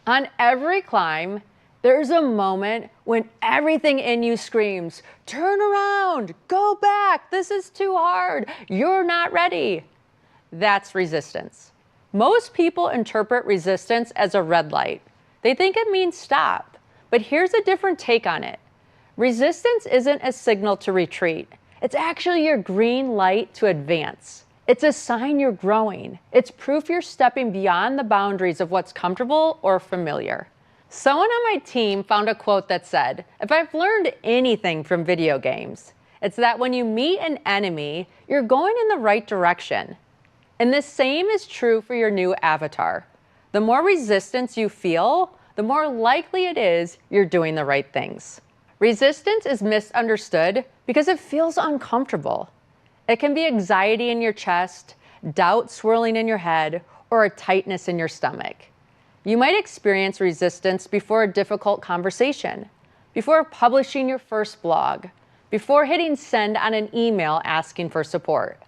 On every climb, there's a moment when everything in you screams, turn around, go back, this is too hard, you're not ready. That's resistance. Most people interpret resistance as a red light. They think it means stop, but here's a different take on it. Resistance isn't a signal to retreat. It's actually your green light to advance. It's a sign you're growing. It's proof you're stepping beyond the boundaries of what's comfortable or familiar. Someone on my team found a quote that said, if I've learned anything from video games, it's that when you meet an enemy, you're going in the right direction. And the same is true for your new avatar. The more resistance you feel, the more likely it is you're doing the right things. Resistance is misunderstood because it feels uncomfortable. It can be anxiety in your chest, doubt swirling in your head, or a tightness in your stomach. You might experience resistance before a difficult conversation, before publishing your first blog, before hitting send on an email asking for support.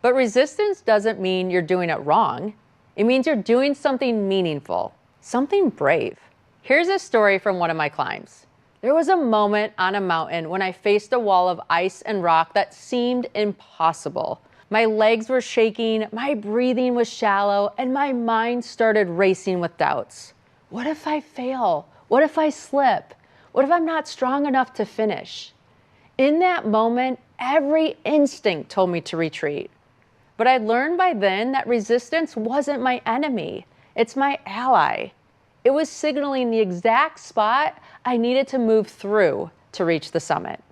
But resistance doesn't mean you're doing it wrong. It means you're doing something meaningful, something brave. Here's a story from one of my climbs. There was a moment on a mountain when I faced a wall of ice and rock that seemed impossible. My legs were shaking, my breathing was shallow, and my mind started racing with doubts. What if I fail? What if I slip? What if I'm not strong enough to finish? In that moment, every instinct told me to retreat. But I learned by then that resistance wasn't my enemy. It's my ally. It was signaling the exact spot I needed to move through to reach the summit.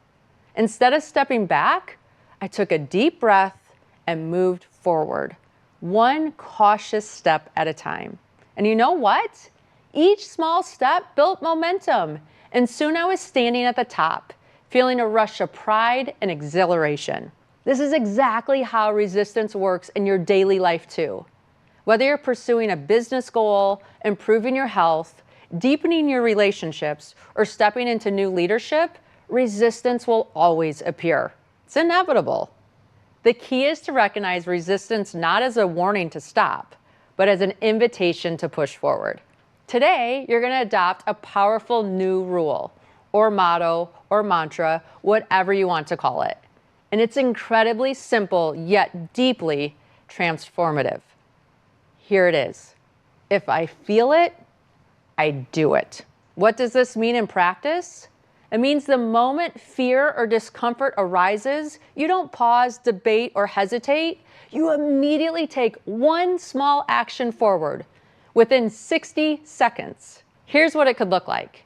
Instead of stepping back, I took a deep breath and moved forward, one cautious step at a time. And you know what? Each small step built momentum, and soon I was standing at the top, feeling a rush of pride and exhilaration. This is exactly how resistance works in your daily life too. Whether you're pursuing a business goal, improving your health, deepening your relationships, or stepping into new leadership, resistance will always appear. It's inevitable. The key is to recognize resistance not as a warning to stop, but as an invitation to push forward. Today, you're going to adopt a powerful new rule, or motto, or mantra, whatever you want to call it. And it's incredibly simple, yet deeply transformative. Here it is. If I feel it, I do it. What does this mean in practice? It means the moment fear or discomfort arises, you don't pause, debate, or hesitate. You immediately take one small action forward within 60 seconds. Here's what it could look like.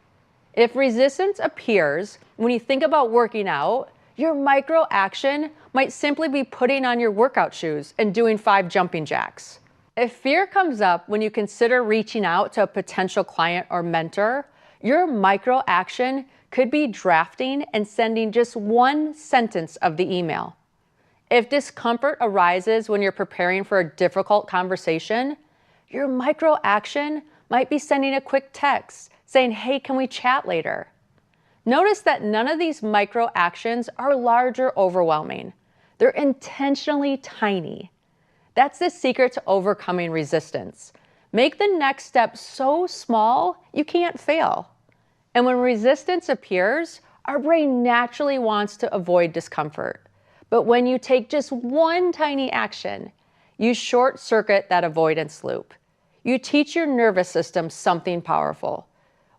If resistance appears when you think about working out, your micro action might simply be putting on your workout shoes and doing 5 jumping jacks. If fear comes up when you consider reaching out to a potential client or mentor, your micro action could be drafting and sending just one sentence of the email. If discomfort arises when you're preparing for a difficult conversation, your micro action might be sending a quick text saying, hey, can we chat later? Notice that none of these micro actions are large or overwhelming. They're intentionally tiny. That's the secret to overcoming resistance. Make the next step so small you can't fail. And when resistance appears, our brain naturally wants to avoid discomfort. But when you take just one tiny action, you short circuit that avoidance loop. You teach your nervous system something powerful.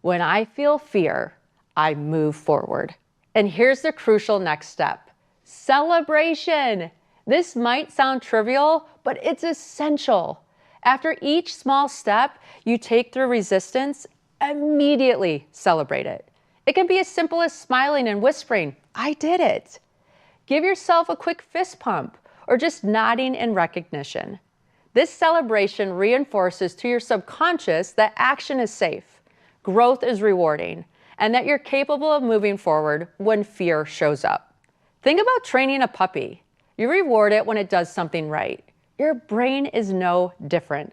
When I feel fear, I move forward. And here's the crucial next step. Celebration. This might sound trivial, but it's essential. After each small step you take through resistance, immediately celebrate it. It can be as simple as smiling and whispering, I did it. Give yourself a quick fist pump or just nodding in recognition. This celebration reinforces to your subconscious that action is safe, growth is rewarding, and that you're capable of moving forward when fear shows up. Think about training a puppy. You reward it when it does something right. Your brain is no different.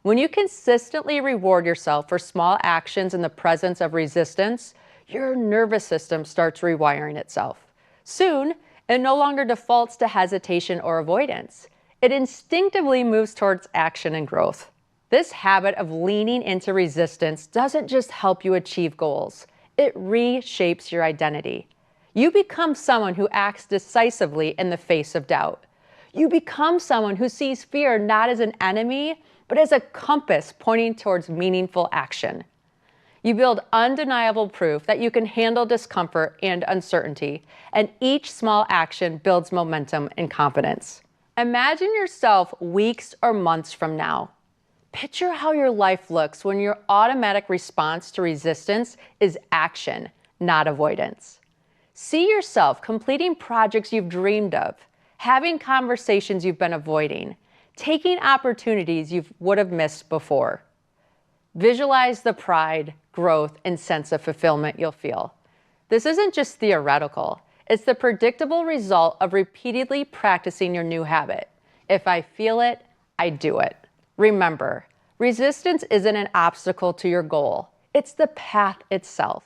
When you consistently reward yourself for small actions in the presence of resistance, your nervous system starts rewiring itself. Soon, it no longer defaults to hesitation or avoidance. It instinctively moves towards action and growth. This habit of leaning into resistance doesn't just help you achieve goals, it reshapes your identity. You become someone who acts decisively in the face of doubt. You become someone who sees fear not as an enemy, but as a compass pointing towards meaningful action. You build undeniable proof that you can handle discomfort and uncertainty, and each small action builds momentum and confidence. Imagine yourself weeks or months from now. Picture how your life looks when your automatic response to resistance is action, not avoidance. See yourself completing projects you've dreamed of, having conversations you've been avoiding, taking opportunities you would have missed before. Visualize the pride, growth, and sense of fulfillment you'll feel. This isn't just theoretical. It's the predictable result of repeatedly practicing your new habit. If I feel it, I do it. Remember, resistance isn't an obstacle to your goal. It's the path itself.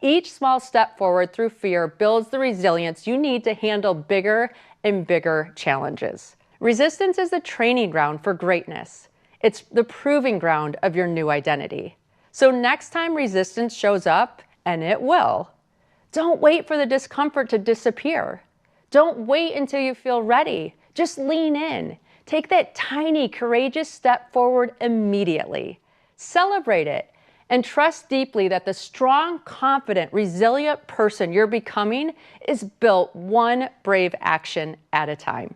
Each small step forward through fear builds the resilience you need to handle bigger and bigger challenges. Resistance is the training ground for greatness. It's the proving ground of your new identity. So next time resistance shows up, and it will, don't wait for the discomfort to disappear. Don't wait until you feel ready. Just lean in. Take that tiny, courageous step forward immediately. Celebrate it. And trust deeply that the strong, confident, resilient person you're becoming is built one brave action at a time.